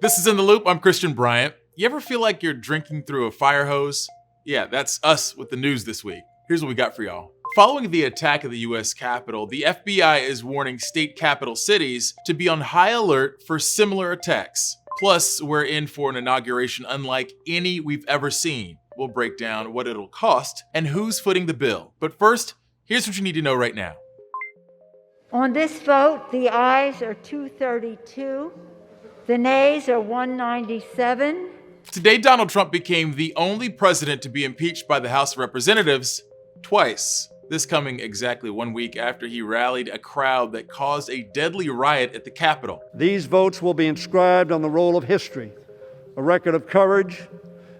This is In the Loop. I'm Christian Bryant. You ever feel like you're drinking through a fire hose? Yeah, that's us with the news this week. Here's what we got for y'all. Following the attack of the U.S. Capitol, the FBI is warning state capital cities to be on high alert for similar attacks. Plus, we're in for an inauguration unlike any we've ever seen. We'll break down what it'll cost and who's footing the bill. But first, here's what you need to know right now. On this vote, the ayes are 232. The nays are 197. Today, Donald Trump became the only president to be impeached by the House of Representatives twice. This coming exactly 1 week after he rallied a crowd that caused a deadly riot at the Capitol. These votes will be inscribed on the roll of history, a record of courage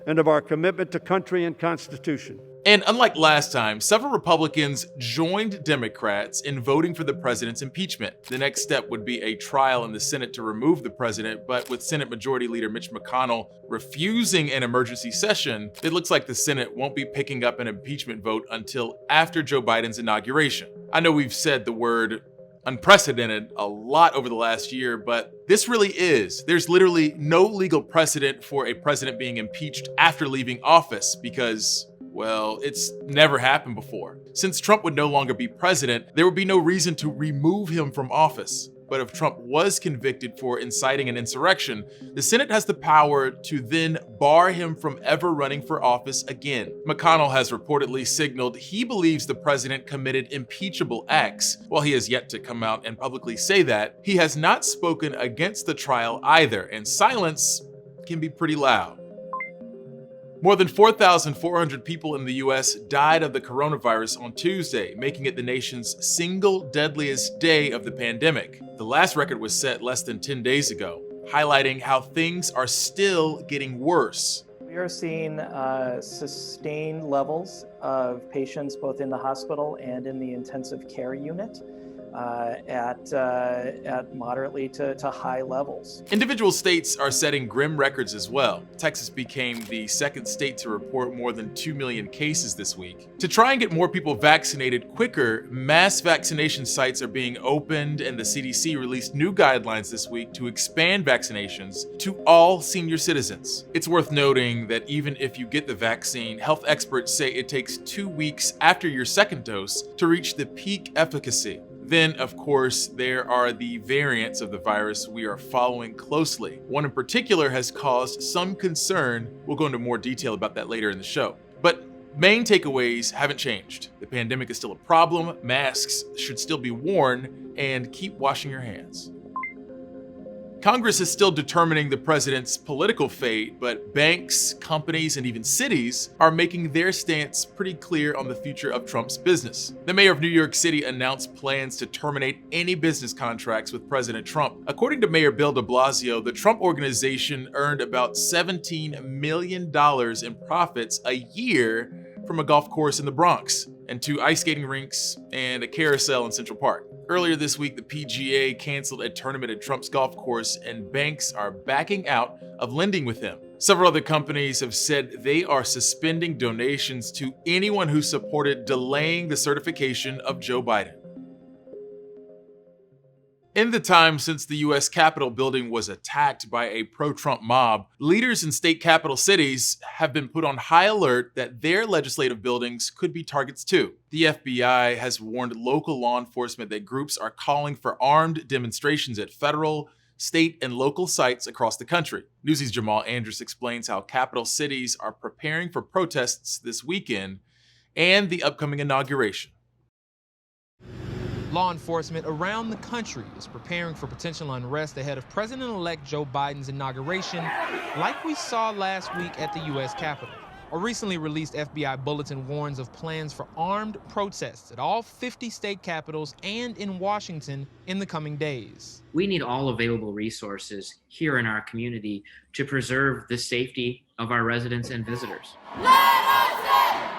and of our commitment to country and Constitution. And unlike last time, several Republicans joined Democrats in voting for the president's impeachment. The next step would be a trial in the Senate to remove the president, but with Senate Majority Leader Mitch McConnell refusing an emergency session, it looks like the Senate won't be picking up an impeachment vote until after Joe Biden's inauguration. I know we've said the word unprecedented a lot over the last year, but this really is. There's literally no legal precedent for a president being impeached after leaving office because, well, it's never happened before. Since Trump would no longer be president, there would be no reason to remove him from office. But if Trump was convicted for inciting an insurrection, the Senate has the power to then bar him from ever running for office again. McConnell has reportedly signaled he believes the president committed impeachable acts. While he has yet to come out and publicly say that, he has not spoken against the trial either, and silence can be pretty loud. More than 4,400 people in the U.S. died of the coronavirus on Tuesday, making it the nation's single deadliest day of the pandemic. The last record was set less than 10 days ago, highlighting how things are still getting worse. We are seeing sustained levels of patients both in the hospital and in the intensive care unit at moderately to high levels. Individual states are setting grim records as well. Texas became the second state to report more than 2 million cases this week. To try and get more people vaccinated quicker, mass vaccination sites are being opened, and the CDC released new guidelines this week to expand vaccinations to all senior citizens. It's worth noting that even if you get the vaccine, health experts say it takes 2 weeks after your second dose to reach the peak efficacy. Then, of course, there are the variants of the virus we are following closely. One in particular has caused some concern. We'll go into more detail about that later in the show. But main takeaways haven't changed. The pandemic is still a problem, masks should still be worn, and keep washing your hands. Congress is still determining the president's political fate, but banks, companies, and even cities are making their stance pretty clear on the future of Trump's business. The mayor of New York City announced plans to terminate any business contracts with President Trump. According to Mayor Bill de Blasio, the Trump organization earned about $17 million in profits a year from a golf course in the Bronx and 2 ice skating rinks and a carousel in Central Park. Earlier this week, the PGA canceled a tournament at Trump's golf course, and banks are backing out of lending with him. Several other companies have said they are suspending donations to anyone who supported delaying the certification of Joe Biden. In the time since the U.S. Capitol building was attacked by a pro-Trump mob, leaders in state capital cities have been put on high alert that their legislative buildings could be targets too. The FBI has warned local law enforcement that groups are calling for armed demonstrations at federal, state, and local sites across the country. Newsy's Jamal Andrus explains how capital cities are preparing for protests this weekend and the upcoming inauguration. Law enforcement around the country is preparing for potential unrest ahead of President-elect Joe Biden's inauguration, like we saw last week at the U.S. Capitol. A recently released FBI bulletin warns of plans for armed protests at all 50 state capitals and in Washington in the coming days. We need all available resources here in our community to preserve the safety of our residents and visitors.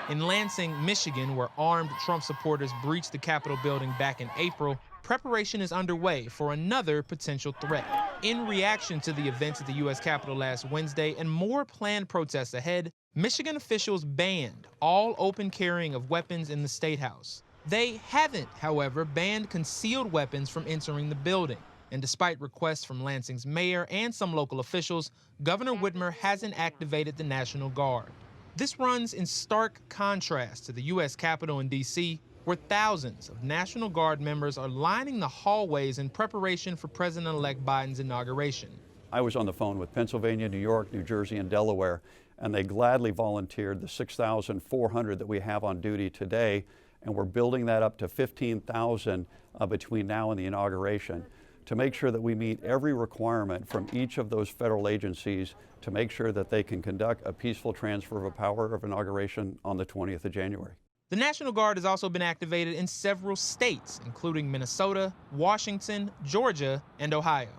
In Lansing, Michigan, where armed Trump supporters breached the Capitol building back in April, preparation is underway for another potential threat. In reaction to the events at the U.S. Capitol last Wednesday and more planned protests ahead, Michigan officials banned all open carrying of weapons in the State House. They haven't, however, banned concealed weapons from entering the building. And despite requests from Lansing's mayor and some local officials, Governor Whitmer hasn't activated the National Guard. This runs in stark contrast to the U.S. Capitol in D.C., where thousands of National Guard members are lining the hallways in preparation for President-elect Biden's inauguration. I was on the phone with Pennsylvania, New York, New Jersey, and Delaware, and they gladly volunteered the 6,400 that we have on duty today, and we're building that up to 15,000 between now and the inauguration to make sure that we meet every requirement from each of those federal agencies to make sure that they can conduct a peaceful transfer of power of inauguration on the 20th of January. The National Guard has also been activated in several states, including Minnesota, Washington, Georgia, and Ohio.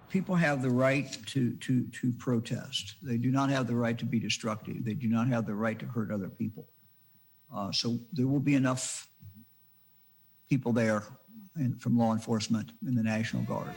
People have the right to protest. They do not have the right to be destructive. They do not have the right to hurt other people. So there will be enough people there from law enforcement and the National Guard.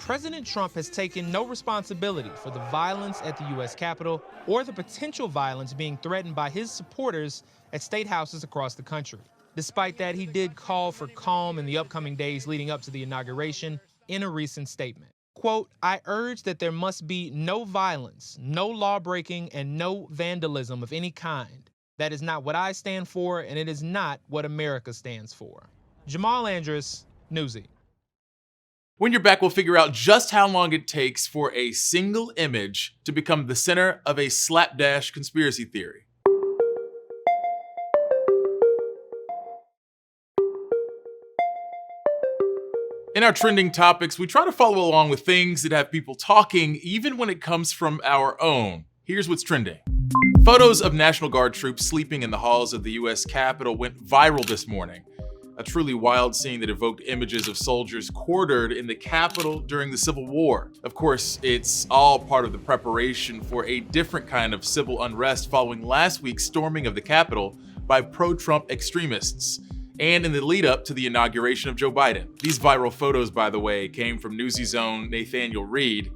President Trump has taken no responsibility for the violence at the U.S. Capitol or the potential violence being threatened by his supporters at state houses across the country. Despite that, he did call for calm in the upcoming days leading up to the inauguration in a recent statement. Quote, "I urge that there must be no violence, no law-breaking, and no vandalism of any kind. That is not what I stand for, and it is not what America stands for." Jamal Andrus, Newsy. When you're back, we'll figure out just how long it takes for a single image to become the center of a slapdash conspiracy theory. In our trending topics, we try to follow along with things that have people talking, even when it comes from our own. Here's what's trending. Photos of National Guard troops sleeping in the halls of the U.S. Capitol went viral this morning. A truly wild scene that evoked images of soldiers quartered in the Capitol during the Civil War. Of course, it's all part of the preparation for a different kind of civil unrest following last week's storming of the Capitol by pro-Trump extremists, and in the lead up to the inauguration of Joe Biden. These viral photos, by the way, came from Newsy's own Nathaniel Reed.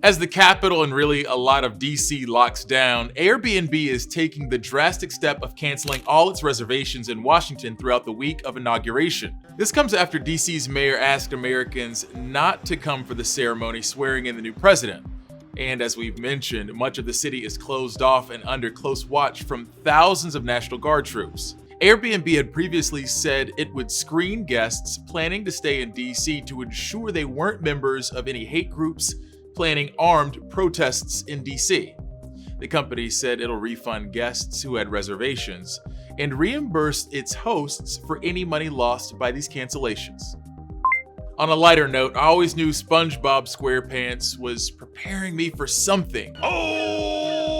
As the Capitol and really a lot of DC locks down, Airbnb is taking the drastic step of canceling all its reservations in Washington throughout the week of inauguration. This comes after DC's mayor asked Americans not to come for the ceremony swearing in the new president. And as we've mentioned, much of the city is closed off and under close watch from thousands of National Guard troops. Airbnb had previously said it would screen guests planning to stay in DC to ensure they weren't members of any hate groups planning armed protests in DC. The company said it'll refund guests who had reservations and reimburse its hosts for any money lost by these cancellations. On a lighter note, I always knew SpongeBob SquarePants was preparing me for something. Oh!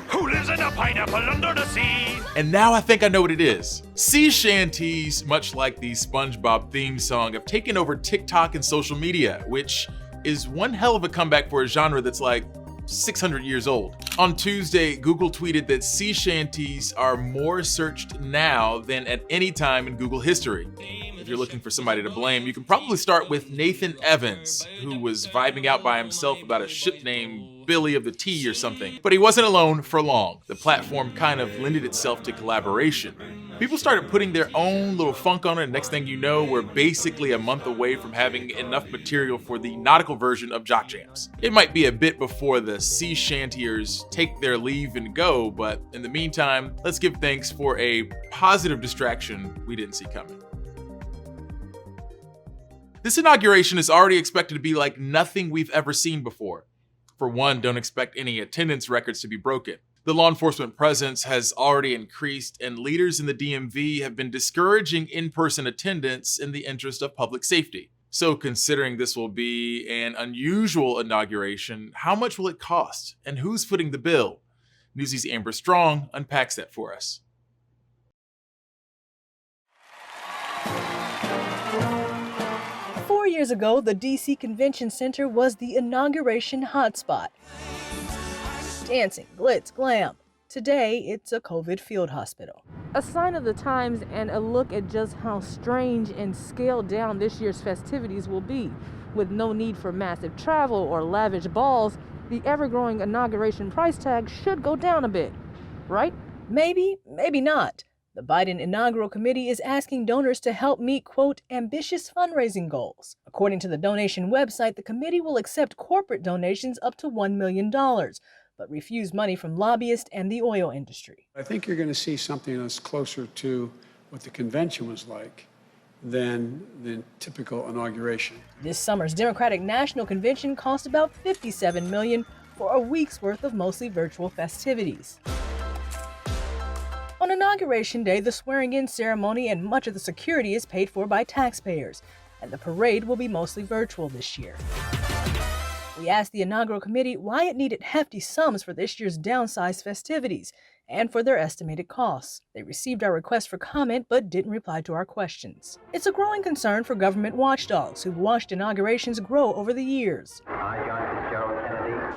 Who lives in a pineapple under the sea? And now I think I know what it is. Sea shanties, much like the SpongeBob theme song, have taken over TikTok and social media, which is one hell of a comeback for a genre that's like 600 years old. On Tuesday, Google tweeted that sea shanties are more searched now than at any time in Google history. If you're looking for somebody to blame, you can probably start with Nathan Evans, who was vibing out by himself about a ship named Billy of the Tea or something. But he wasn't alone for long. The platform kind of lended itself to collaboration. People started putting their own little funk on it, and next thing you know, we're basically a month away from having enough material for the nautical version of Jock Jams. It might be a bit before the sea shantiers take their leave and go, but in the meantime, let's give thanks for a positive distraction we didn't see coming. This inauguration is already expected to be like nothing we've ever seen before. For one, don't expect any attendance records to be broken. The law enforcement presence has already increased, and leaders in the DMV have been discouraging in-person attendance in the interest of public safety. So considering this will be an unusual inauguration, how much will it cost, and who's footing the bill? Newsy's Amber Strong unpacks that for us. Years ago, the DC Convention Center was the inauguration hotspot. Dancing, glitz, glam. Today, it's a COVID field hospital. A sign of the times and a look at just how strange and scaled down this year's festivities will be. With no need for massive travel or lavish balls, the ever-growing inauguration price tag should go down a bit. Right? Maybe, maybe not. The Biden inaugural committee is asking donors to help meet, quote, ambitious fundraising goals. According to the donation website, the committee will accept corporate donations up to $1 million, but refuse money from lobbyists and the oil industry. I think you're going to see something that's closer to what the convention was like than the typical inauguration. This summer's Democratic National Convention cost about $57 million for a week's worth of mostly virtual festivities. On Inauguration Day, the swearing-in ceremony and much of the security is paid for by taxpayers, and the parade will be mostly virtual this year. We asked the inaugural committee why it needed hefty sums for this year's downsized festivities and for their estimated costs. They received our request for comment but didn't reply to our questions. It's a growing concern for government watchdogs who've watched inaugurations grow over the years.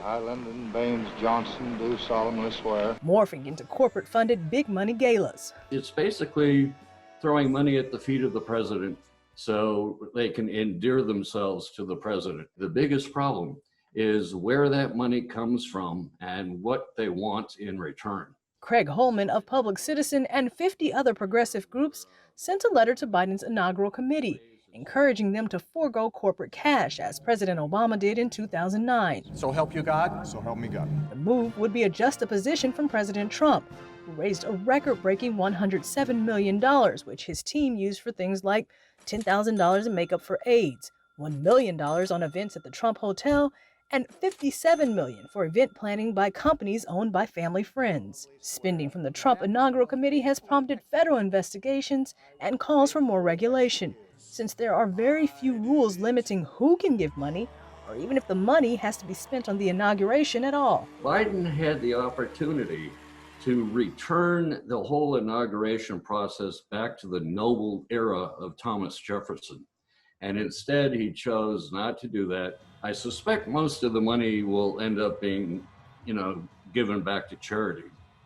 I, Lyndon Baines Johnson, do solemnly swear. Morphing into corporate-funded big money galas. It's basically throwing money at the feet of the president so they can endear themselves to the president. The biggest problem is where that money comes from and what they want in return. Craig Holman of Public Citizen and 50 other progressive groups sent a letter to Biden's inaugural committee, encouraging them to forego corporate cash, as President Obama did in 2009. So help you God, so help me God. The move would be a juxtaposition from President Trump, who raised a record-breaking $107 million, which his team used for things like $10,000 in makeup for AIDS, $1 million on events at the Trump Hotel, and $57 million for event planning by companies owned by family friends. Spending from the Trump Inaugural Committee has prompted federal investigations and calls for more regulation, since there are very few rules limiting who can give money, or even if the money has to be spent on the inauguration at all. Biden had the opportunity to return the whole inauguration process back to the noble era of Thomas Jefferson. And instead, he chose not to do that. I suspect most of the money will end up being, given back to charity,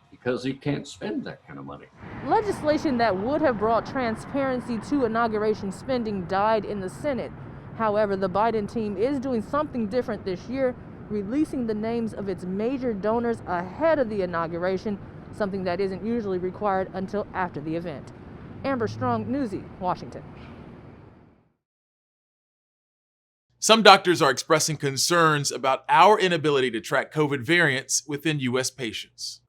because he can't spend that kind of money. Legislation that would have brought transparency to inauguration spending died in the Senate. However, the Biden team is doing something different this year, releasing the names of its major donors ahead of the inauguration, something that isn't usually required until after the event. Amber Strong, Newsy, Washington. Some doctors are expressing concerns about our inability to track COVID variants within U.S. patients.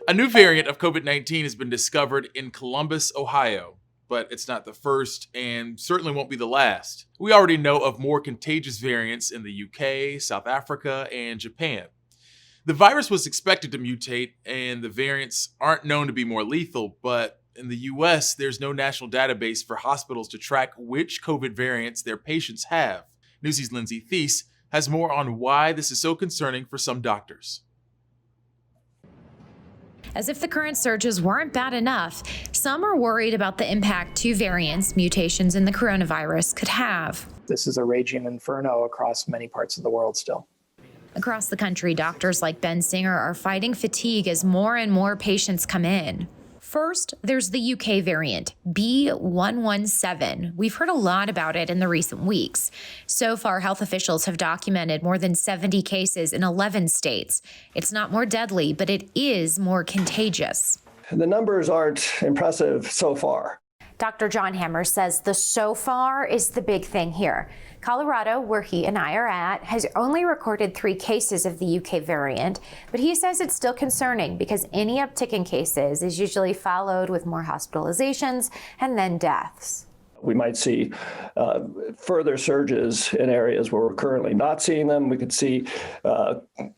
A new variant of COVID-19 has been discovered in Columbus, Ohio, but it's not the first and certainly won't be the last. We already know of more contagious variants in the UK, South Africa, and Japan. The virus was expected to mutate, and the variants aren't known to be more lethal, but in the US, there's no national database for hospitals to track which COVID variants their patients have. Newsy's Lindsay Thies has more on why this is so concerning for some doctors. As if the current surges weren't bad enough, some are worried about the impact two variants, mutations in the coronavirus, could have. This is a raging inferno across many parts of the world still. Across the country, doctors like Ben Singer are fighting fatigue as more and more patients come in. First, there's the UK variant, B.1.1.7. We've heard a lot about it in the recent weeks. So far, health officials have documented more than 70 cases in 11 states. It's not more deadly, but it is more contagious. The numbers aren't impressive so far. Dr. John Hammer says the so far is the big thing here. Colorado, where he and I are at, has only recorded 3 cases of the UK variant, but he says it's still concerning because any uptick in cases is usually followed with more hospitalizations and then deaths. We might see further surges in areas where we're currently not seeing them. We could see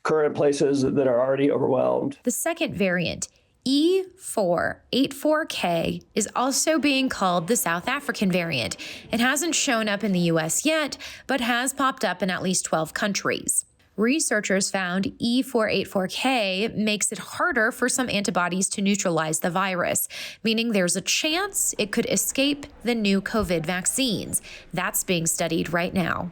current places that are already overwhelmed. The second variant, E484K, is also being called the South African variant. It hasn't shown up in the US yet, but has popped up in at least 12 countries. Researchers found E484K makes it harder for some antibodies to neutralize the virus, meaning there's a chance it could escape the new COVID vaccines. That's being studied right now.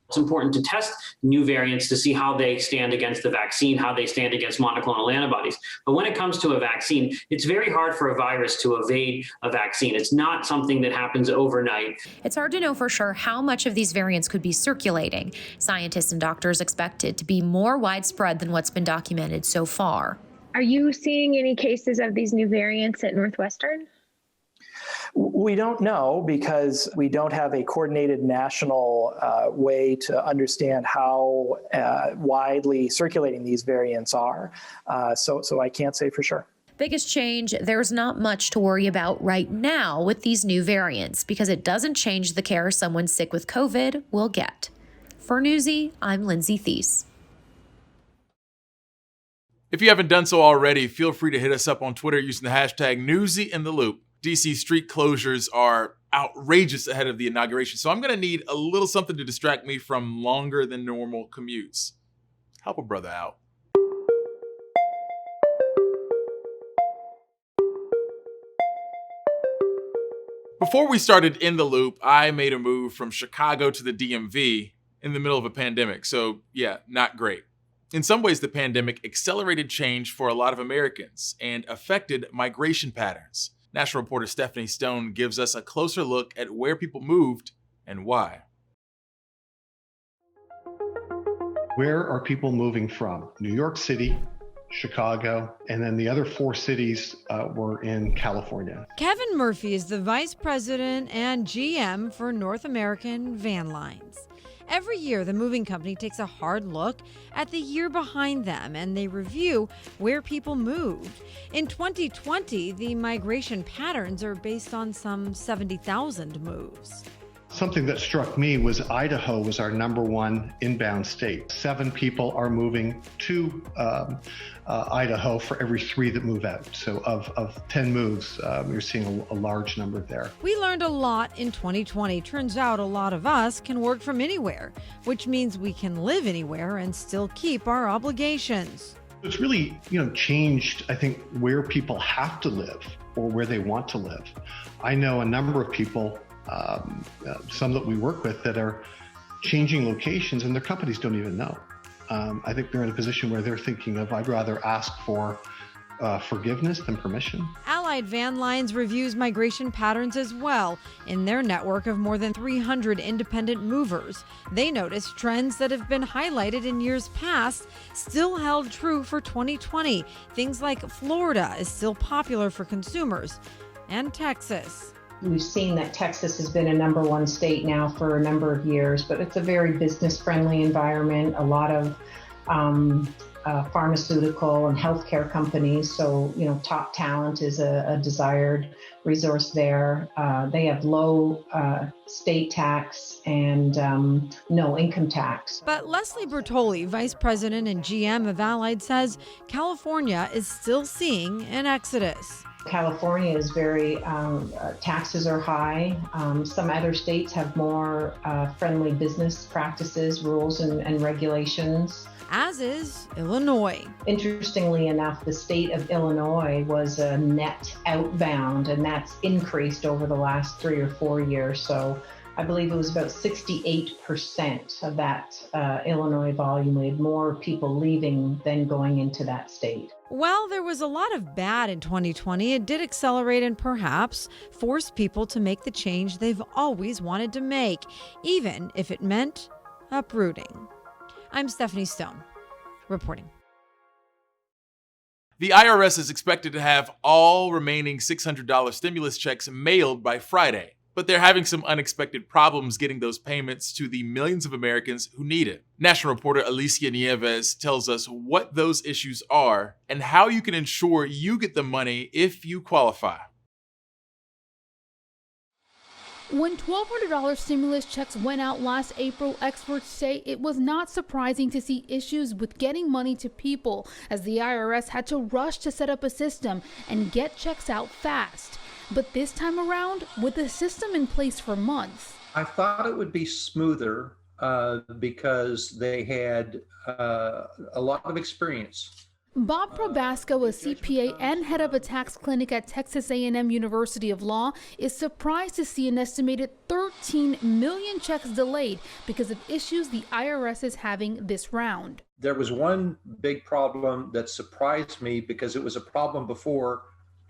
It's important to test new variants to see how they stand against the vaccine, how they stand against monoclonal antibodies. But when it comes to a vaccine, it's very hard for a virus to evade a vaccine. It's not something that happens overnight. It's hard to know for sure how much of these variants could be circulating. Scientists and doctors expect it to be more widespread than what's been documented so far. Are you seeing any cases of these new variants at Northwestern? We don't know because we don't have a coordinated national way to understand how widely circulating these variants are. So I can't say for sure. Biggest change, there's not much to worry about right now with these new variants because it doesn't change the care someone sick with COVID will get. For Newsy, I'm Lindsay Thies. If you haven't done so already, feel free to hit us up on Twitter using the hashtag #NewsyInTheLoop. DC street closures are outrageous ahead of the inauguration, so I'm going to need a little something to distract me from longer than normal commutes. Help a brother out. Before we started In the Loop, I made a move from Chicago to the DMV in the middle of a pandemic, so yeah, not great. In some ways, the pandemic accelerated change for a lot of Americans and affected migration patterns. National reporter Stephanie Stone gives us a closer look at where people moved and why. Where are people moving from? New York City, Chicago, and then the other 4 cities were in California. Kevin Murphy is the vice president and GM for North American Van Lines. Every year, the moving company takes a hard look at the year behind them and they review where people moved. In 2020, the migration patterns are based on some 70,000 moves. Something that struck me was Idaho was our #1 inbound state. 7 people are moving to Idaho for every 3 that move out. So of 10 moves, you're seeing a large number there. We learned a lot in 2020. Turns out a lot of us can work from anywhere, which means we can live anywhere and still keep our obligations. It's really, changed, I think, where people have to live or where they want to live. I know a number of people, some that we work with, that are changing locations and their companies don't even know. I think they're in a position where they're thinking of, I'd rather ask for forgiveness than permission. Allied Van Lines reviews migration patterns as well. In their network of more than 300 independent movers, they noticed trends that have been highlighted in years past still held true for 2020. Things like Florida is still popular for consumers, and Texas. We've seen that Texas has been a #1 state now for a number of years, but it's a very business-friendly environment, a lot of pharmaceutical and healthcare companies. So, top talent is a desired resource there. They have low state tax and no income tax. But Leslie Bertoli, vice president and GM of Allied, says California is still seeing an exodus. California is very, taxes are high. Some other states have more friendly business practices, rules, and regulations. As is Illinois. Interestingly enough, the state of Illinois was a net outbound, and that's increased over the last 3 or 4 years. So I believe it was about 68% of that Illinois volume. We had more people leaving than going into that state. Well, there was a lot of bad in 2020. It did accelerate and perhaps force people to make the change they've always wanted to make, even if it meant uprooting. I'm Stephanie Stone, reporting. The IRS is expected to have all remaining $600 stimulus checks mailed by Friday, but they're having some unexpected problems getting those payments to the millions of Americans who need it. National reporter Alicia Nieves tells us what those issues are and how you can ensure you get the money if you qualify. When $1,200 stimulus checks went out last April, experts say it was not surprising to see issues with getting money to people, as the IRS had to rush to set up a system and get checks out fast. But this time around, with the system in place for months, I thought it would be smoother because they had a lot of experience. Bob Probasco, a CPA and head of a tax clinic at Texas A&M University of Law, is surprised to see an estimated 13 million checks delayed because of issues the IRS is having this round. There was one big problem that surprised me because it was a problem before,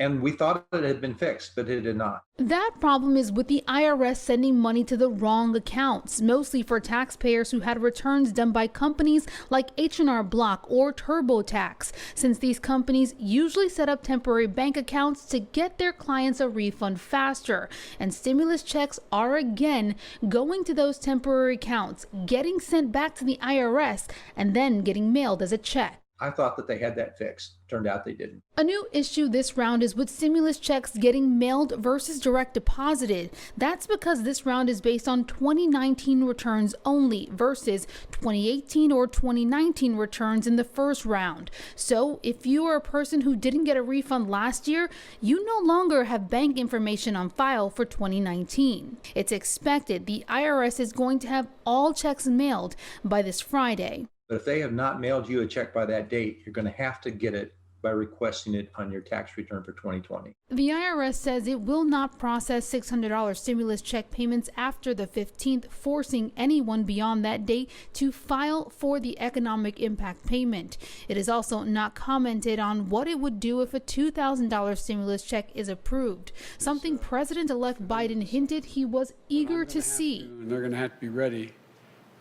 and we thought it had been fixed, but it had not. That problem is with the IRS sending money to the wrong accounts, mostly for taxpayers who had returns done by companies like H&R Block or TurboTax, since these companies usually set up temporary bank accounts to get their clients a refund faster. And stimulus checks are again going to those temporary accounts, getting sent back to the IRS, and then getting mailed as a check. I thought that they had that fixed. Turned out they didn't. A new issue this round is with stimulus checks getting mailed versus direct deposited. That's because this round is based on 2019 returns only versus 2018 or 2019 returns in the first round. So if you are a person who didn't get a refund last year, you no longer have bank information on file for 2019. It's expected the IRS is going to have all checks mailed by this Friday. But if they have not mailed you a check by that date, you're going to have to get it by requesting it on your tax return for 2020. The IRS says it will not process $600 stimulus check payments after the 15th, forcing anyone beyond that date to file for the economic impact payment. It is also not commented on what it would do if a $2,000 stimulus check is approved, something President-elect Biden hinted he was eager to see. And they're going to have to be ready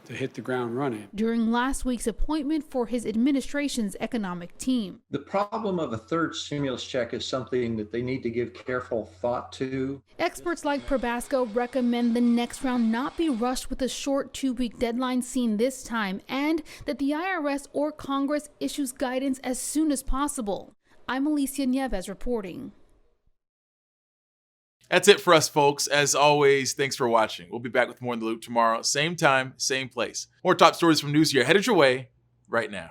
to hit the ground running. During last week's appointment for his administration's economic team. The problem of a third stimulus check is something that they need to give careful thought to. Experts like Probasco recommend the next round not be rushed with a short 2-week deadline seen this time, and that the IRS or Congress issues guidance as soon as possible. I'm Alicia Nieves reporting. That's it for us, folks. As always, thanks for watching. We'll be back with more In the Loop tomorrow. Same time, same place. More top stories from Newsy are headed your way right now.